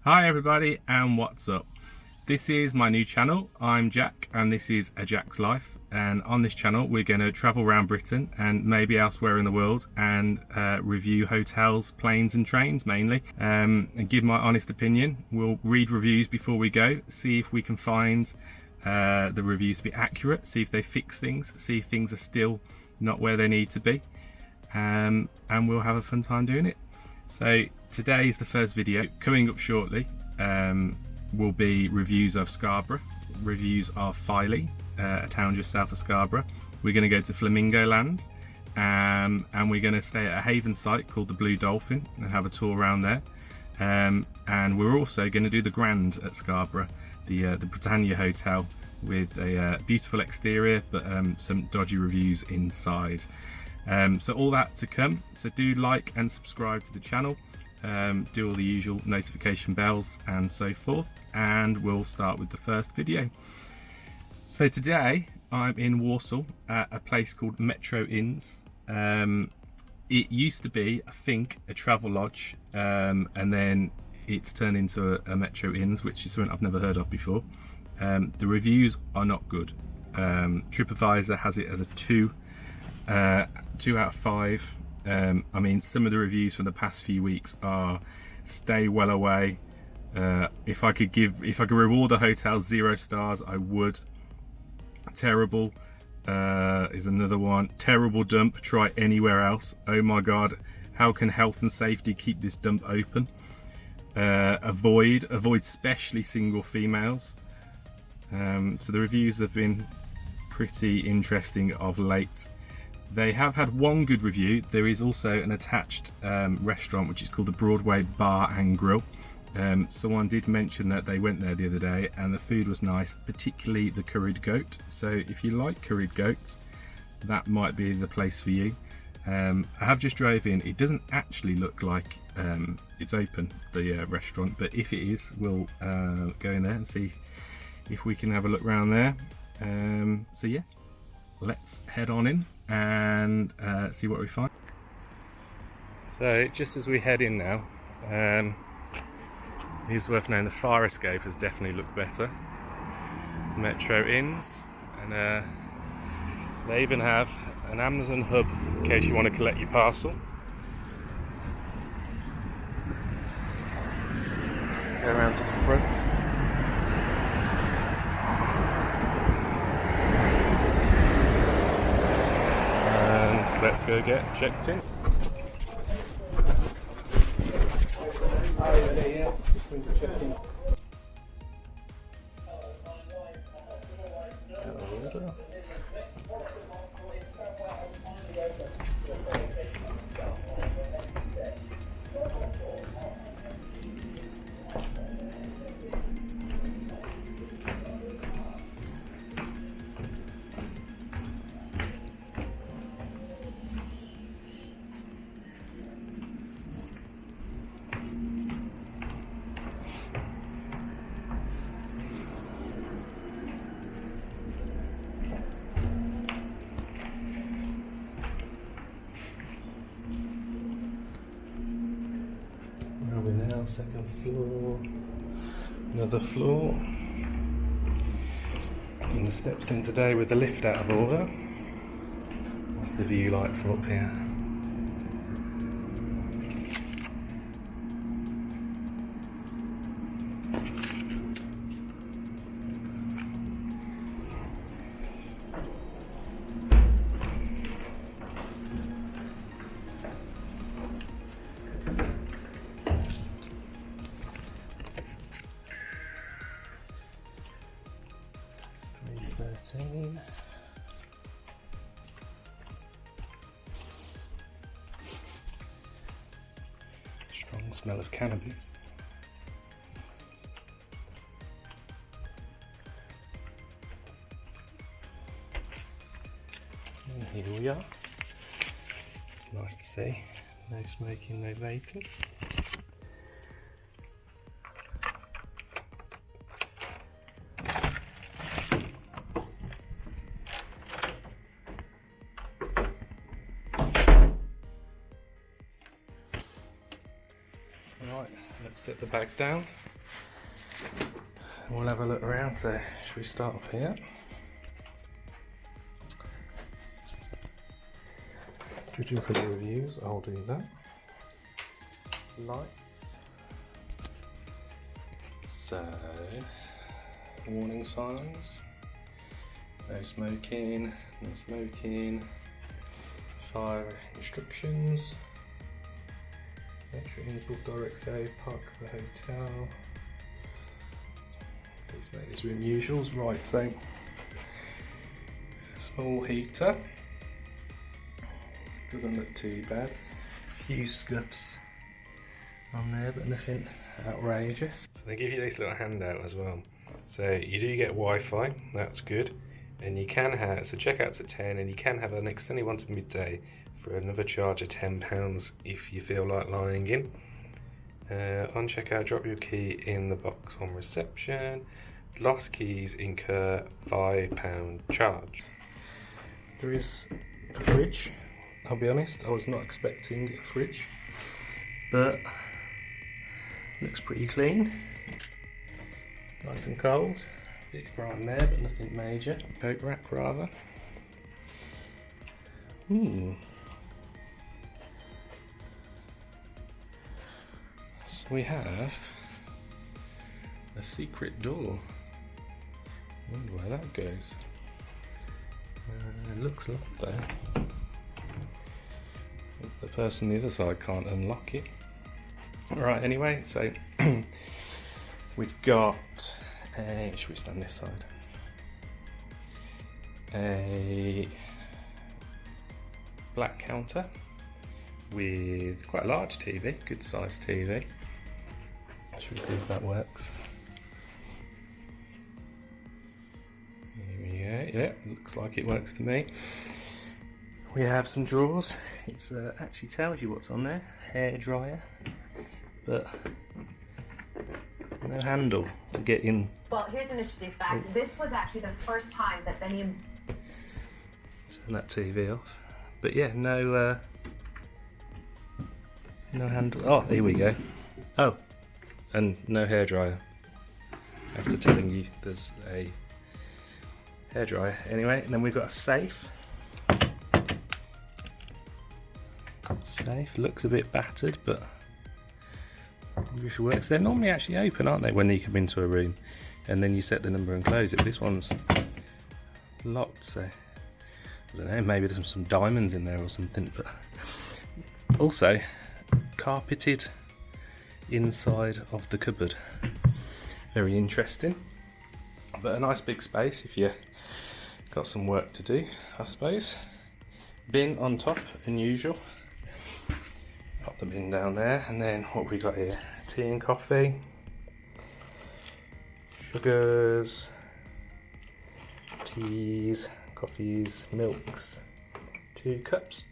Hi everybody, and what's up? This is my new channel. I'm Jack and this is A Jack's Life, and on this channel we're going to travel around Britain and maybe elsewhere in the world and review hotels, planes and trains mainly, and give my honest opinion. We'll read reviews before we go, see if we can find the reviews to be accurate, see if they fix things, see if things are still not where they need to be, and we'll have a fun time doing it. So today is the first video. Coming up shortly will be reviews of Scarborough, reviews of Filey, a town just south of Scarborough. We're going to go to Flamingo Land, and we're going to stay at a haven site called the Blue Dolphin and have a tour around there. And we're also going to do the Grand at Scarborough, the Britannia Hotel, with a beautiful exterior but some dodgy reviews inside. So all that to come, so do like and subscribe to the channel, do all the usual notification bells and so forth, and we'll start with the first video. So today I'm in Walsall at a place called Metro Inns. It used to be, I think, a travel lodge, and then it's turned into a Metro Inns, which is something I've never heard of before. The reviews are not good. TripAdvisor has it as a 2 out of 5. I mean, some of the reviews from the past few weeks are stay well away. If I could reward the hotel 0 stars, I would. Terrible is another one. Terrible dump, try anywhere else. Oh my god, how can health and safety keep this dump open? Avoid especially single females. So the reviews have been pretty interesting of late. They have had one good review. There is also an attached restaurant which is called the Broadway Bar and Grill. Someone did mention that they went there the other day and the food was nice, particularly the curried goat. So if you like curried goats, that might be the place for you. I have just drove in. It doesn't actually look like it's open, the restaurant, but if it is, we'll go in there and see if we can have a look around there. So yeah, let's head on in and see what we find. So just as we head in now, it's worth knowing the fire escape has definitely looked better. Metro Inns, and they even have an Amazon hub in case you want to collect your parcel. Go around to the front. Let's go get checked in. Second floor, another floor, and the steps in today with the lift out of order. What's the view like from up here? Strong smell of cannabis. And here we are. It's nice to see. No smoking, no vaping. Right, let's set the bag down. We'll have a look around. So should we start up here? Judging from the reviews, I'll do that. Lights. So, warning signs. No smoking, no smoking. Fire instructions. Entry in direct save, park the hotel. Let's make this room usuals. Right, so small heater. Doesn't look too bad. A few scuffs on there, but nothing outrageous. So they give you this little handout as well. So you do get Wi-Fi, that's good. And you can have, so checkout's at 10 and you can have an extended one to midday for another charge of £10 if you feel like lying in. On checkout, drop your key in the box on reception. Lost keys incur £5 charge. There is a fridge. I'll be honest, I was not expecting a fridge, but looks pretty clean. Nice and cold. Bit bright in there, but nothing major. Coat rack rather. So we have a secret door. I wonder where that goes. It looks locked though. The person on the other side can't unlock it. Right, anyway, so we've got a, should we stand this side? A black counter with quite a large TV, good sized TV. Should we see if that works? Here we go, yeah, looks like it works to me. We have some drawers. It actually tells you what's on there. Hair dryer, but no handle to get in. Well, here's an interesting fact. This was actually the first time that Benny and... Turn that TV off. But yeah, no handle. Oh, here we go. Oh, and no hair dryer. After telling you there's a hair dryer. Anyway, and then we've got a safe. Safe looks a bit battered, but I wonder if it works. They're normally actually open, aren't they, when you come into a room and then you set the number and close it. But this one's locked, so I don't know, maybe there's some diamonds in there or something. But also carpeted inside of the cupboard. Very interesting, but a nice big space if you got some work to do, I suppose. Bin on top, unusual. Pop the bin down there, and then what we got here? Tea and coffee, sugars, teas, coffees, milks, 2 cups,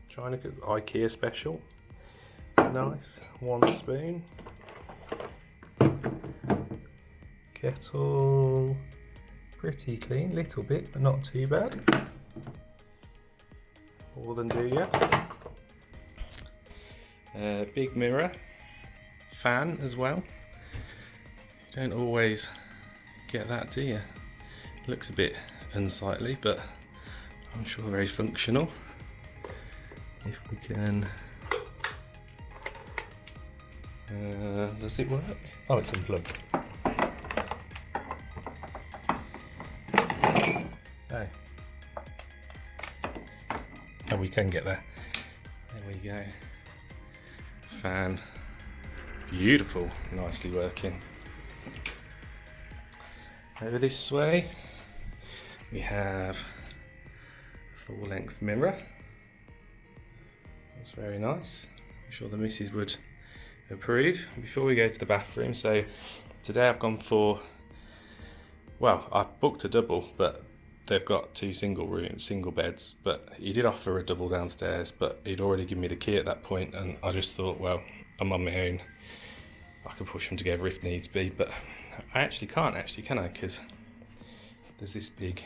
China cup, IKEA special, nice, 1 spoon, kettle, pretty clean, little bit but not too bad. More than do ya. Big mirror, fan as well. You don't always get that, do you? Looks a bit unsightly, but I'm sure very functional. If we can, does it work? Oh, it's unplugged. Oh. Oh, we can get there. There we go. Fan. Beautiful. Nicely working. Over this way, we have a full-length mirror. That's very nice. I'm sure the missus would approve. Before we go to the bathroom, so today I've gone for, well, I booked a double, but they've got 2 single beds, but he did offer a double downstairs, but he'd already given me the key at that point, and I just thought, well, I'm on my own. I can push them together if needs be, but I actually can't, can I? Because there's this big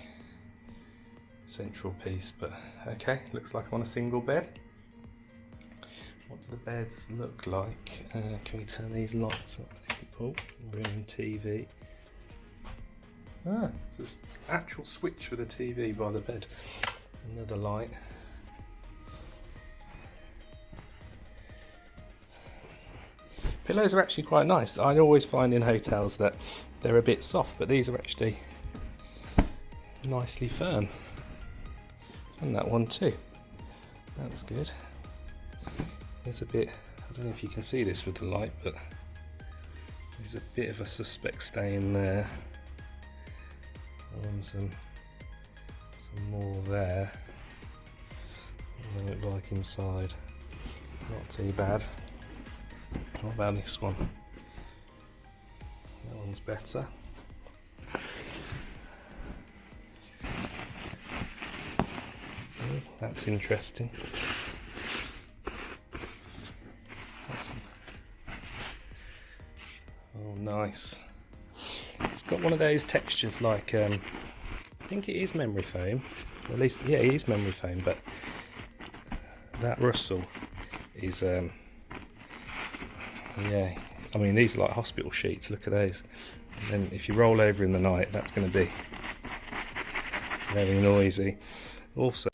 central piece, but okay, looks like I'm on a single bed. What do the beds look like? Can we turn these lights up? Oh, room TV. Ah, it's an actual switch for the TV by the bed. Another light. Pillows are actually quite nice. I always find in hotels that they're a bit soft, but these are actually nicely firm. And that one too. That's good. There's a bit, I don't know if you can see this with the light, but there's a bit of a suspect stain there. And some more there. What they look like inside. Not too bad. What about this one? That one's better. Oh, that's interesting. Oh, nice. It's got one of those textures like, I think it is memory foam. At least, yeah, it is memory foam, but that rustle is, yeah, I mean, these are like hospital sheets, look at those. And then if you roll over in the night, that's going to be very noisy. Also,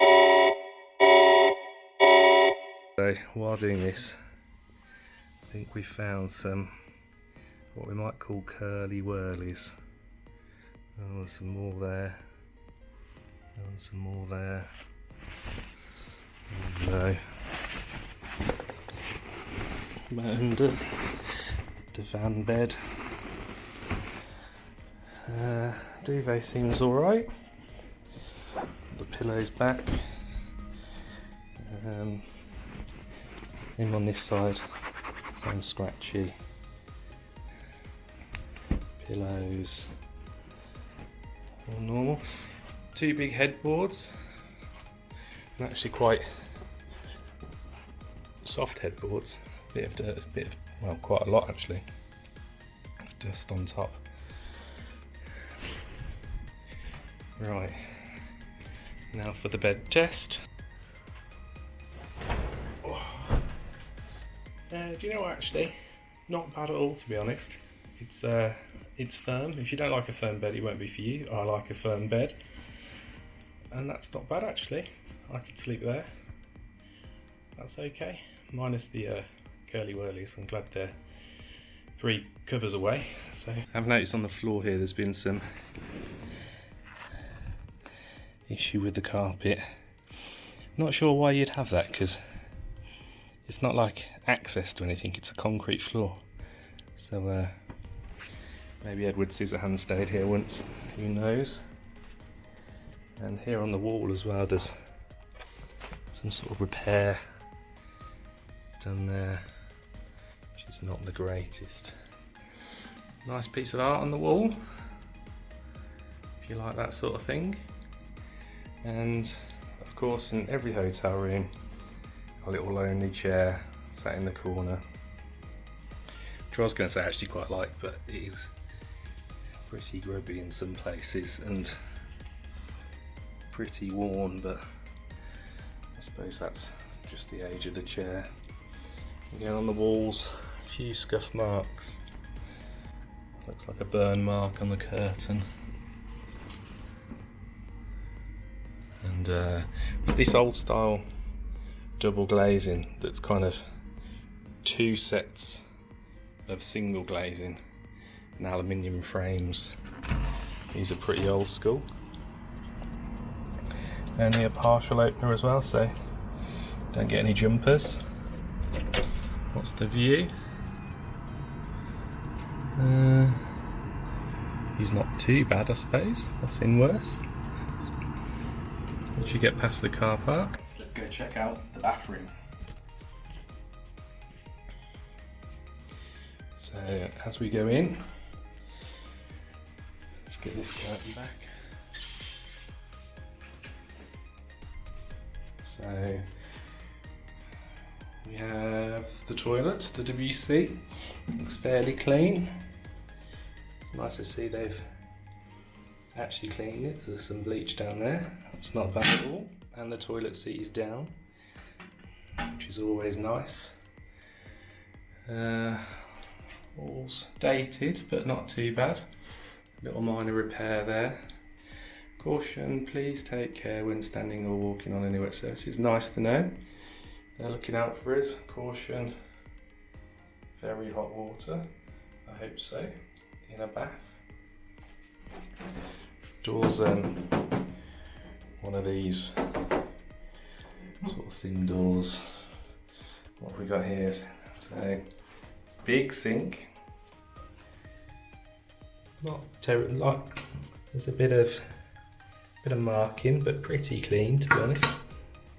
so while doing this, I think we found some, what we might call curly whirlies. Oh, there's some more there. And some more there. Oh, no. Under the van bed. Duvet seems alright. The pillow's back. Same on this side. Same scratchy. Pillows. All normal. Two big headboards. And actually quite soft headboards. Bit of dirt, well, quite a lot actually. Dust on top. Right. Now for the bed test. Oh. Do you know what, actually? Not bad at all, to be honest. It's firm. If you don't like a firm bed, it won't be for you. I like a firm bed. And that's not bad actually. I could sleep there. That's okay. Minus the curly whirlies. I'm glad they're 3 covers away. So I've noticed on the floor here there's been some issue with the carpet. Not sure why you'd have that, because it's not like access to anything, it's a concrete floor. So maybe Edward Scissorhands stayed here once, who knows. And here on the wall as well there's some sort of repair done there, which is not the greatest. Nice piece of art on the wall, if you like that sort of thing. And of course in every hotel room, a little lonely chair sat in the corner, which I was going to say I actually quite like, but it is pretty grubby in some places and pretty worn, but I suppose that's just the age of the chair. Again on the walls, a few scuff marks. Looks like a burn mark on the curtain. And it's this old style double glazing that's kind of 2 sets of single glazing and aluminium frames. These are pretty old school. Only a partial opener as well, so don't get any jumpers. What's the view? He's not too bad, I suppose. I've seen worse. Once you get past the car park, let's go check out the bathroom. So as we go in, let's get this curtain back. So we have the toilet, the WC, looks fairly clean. It's nice to see they've actually cleaned it. There's some bleach down there, that's not bad at all. And the toilet seat is down, which is always nice. Walls dated, but not too bad. Little minor repair there. Caution, please take care when standing or walking on any wet surfaces. Nice to know. They're looking out for us. Caution, very hot water. I hope so. In a bath. Doors, one of these sort of thin doors. What have we got here? So, big sink. Not terrible. Like, there's a bit of marking, but pretty clean, to be honest.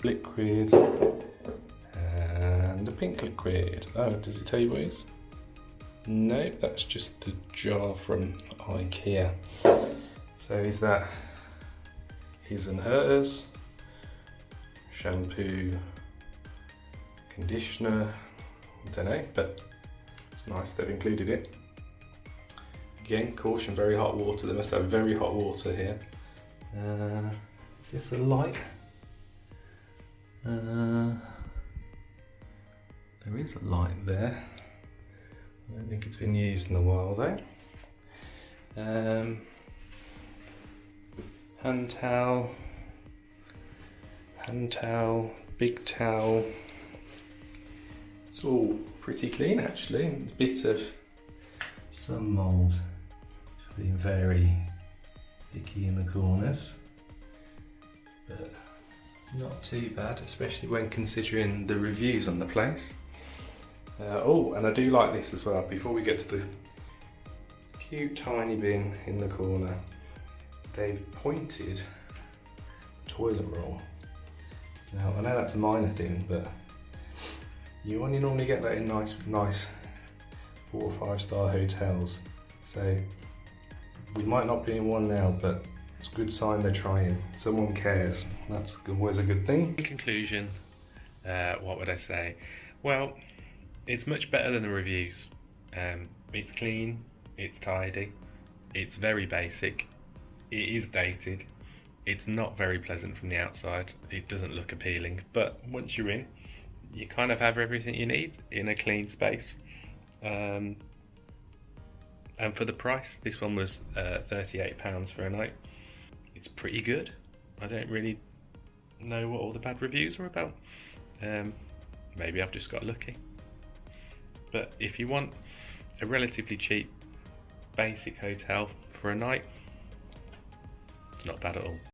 Liquid and a pink liquid. Oh, does it tell you what it is? No, that's just the jar from IKEA. So is that his and hers? Shampoo, conditioner, I don't know, but it's nice they've included it. Again, caution, very hot water. They must have very hot water here. Is this a light? There is a light there. I don't think it's been used in a while though. Hand towel, big towel. It's all pretty clean actually. There's a bit of some mould being very sticky in the corners, but not too bad, especially when considering the reviews on the place. Oh, and I do like this as well, before we get to the cute tiny bin in the corner, they've pointed toilet roll. Now, I know that's a minor thing, but you only normally get that in nice 4 or 5 star hotels. So we might not be in one now, but it's a good sign they're trying. Someone cares. That's always a good thing. In conclusion, what would I say? Well, it's much better than the reviews. It's clean, it's tidy, it's very basic, it is dated, it's not very pleasant from the outside, it doesn't look appealing, but once you're in, you kind of have everything you need in a clean space. And for the price, this one was £38 for a night. It's pretty good. I don't really know what all the bad reviews were about. Maybe I've just got lucky. But if you want a relatively cheap, basic hotel for a night, it's not bad at all.